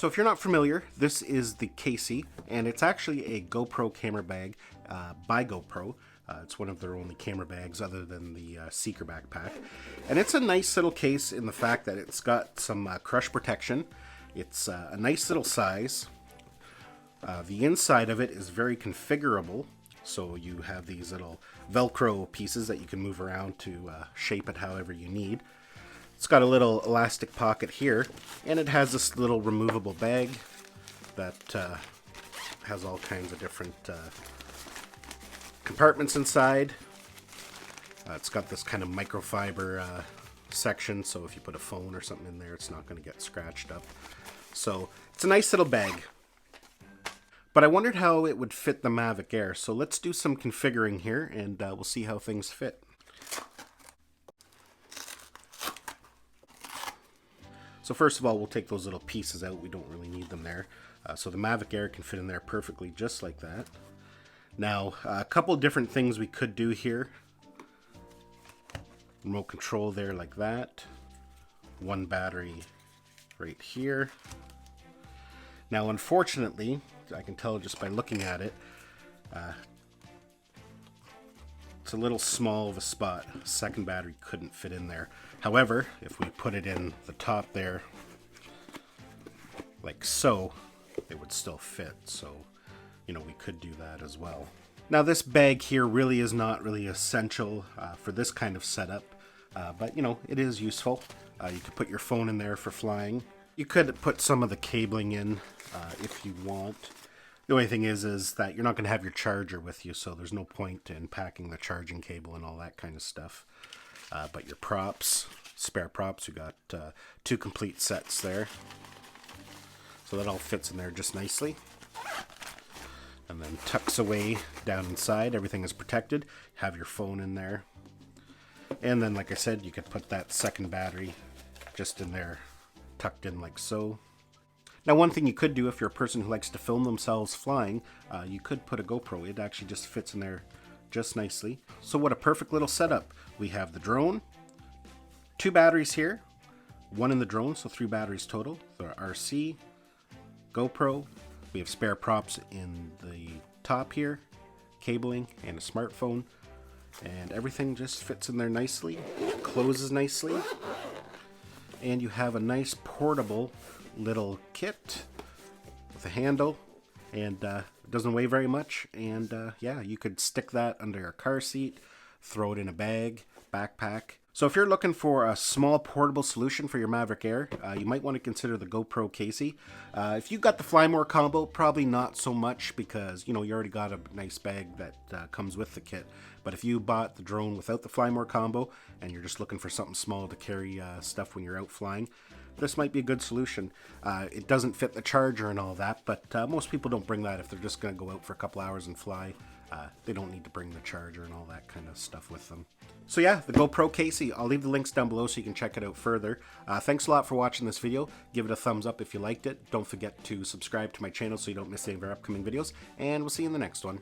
So if you're not familiar, this is the Casey, and it's actually a GoPro camera bag by GoPro. It's one of their only camera bags other than the Seeker backpack. And it's a nice little case in the fact that it's got some crush protection. It's a nice little size. The inside of it is very configurable. So you have these little Velcro pieces that you can move around to shape it however you need. It's got a little elastic pocket here, and it has this little removable bag that has all kinds of different compartments inside. It's got this kind of microfiber section, so if you put a phone or something in there, it's not going to get scratched up. So it's a nice little bag. But I wondered how it would fit the Mavic Air, so let's do some configuring here, and we'll see how things fit. So first of all, we'll take those little pieces out. We don't really need them there. So the Mavic Air can fit in there perfectly, just like that. Now, a couple of different things we could do here. Remote control there like that. One battery right here. Now, unfortunately, I can tell just by looking at it, it's a little small of a spot. Second battery couldn't fit in there. However, if we put it in the top there, like so, it would still fit. So, you know, we could do that as well. Now, this bag here really is not really essential for this kind of setup, but, you know, it is useful. You could put your phone in there for flying. You could put some of the cabling in if you want. The only thing is that you're not going to have your charger with you, so there's no point in packing the charging cable and all that kind of stuff. But your props, spare props, we got 2 complete sets there. So that all fits in there just nicely. And then tucks away down inside. Everything is protected. Have your phone in there. And then, like I said, you could put that second battery just in there, tucked in like so. Now, one thing you could do if you're a person who likes to film themselves flying, you could put a GoPro. It actually just fits in there just nicely. So what a perfect little setup. We have the drone, 2 batteries here, 1 in the drone, so 3 batteries total. The RC, GoPro, we have spare props in the top here, cabling, and a smartphone. And everything just fits in there nicely, closes nicely. And you have a nice portable little kit with a handle, and it doesn't weigh very much, and yeah, you could stick that under your car seat, throw it in a bag, backpack. So if you're looking for a small portable solution for your Mavic Air, you might want to consider the GoPro Casey. If you got the Fly More combo, probably not so much, because you know you already got a nice bag that comes with the kit. But if you bought the drone without the Fly More combo and you're just looking for something small to carry stuff when you're out flying, this might be a good solution. It doesn't fit the charger and all that, but most people don't bring that if they're just going to go out for a couple hours and fly. They don't need to bring the charger and all that kind of stuff with them. So yeah, the GoPro Casey. I'll leave the links down below so you can check it out further. Thanks a lot for watching this video. Give it a thumbs up if you liked it. Don't forget to subscribe to my channel so you don't miss any of our upcoming videos. And we'll see you in the next one.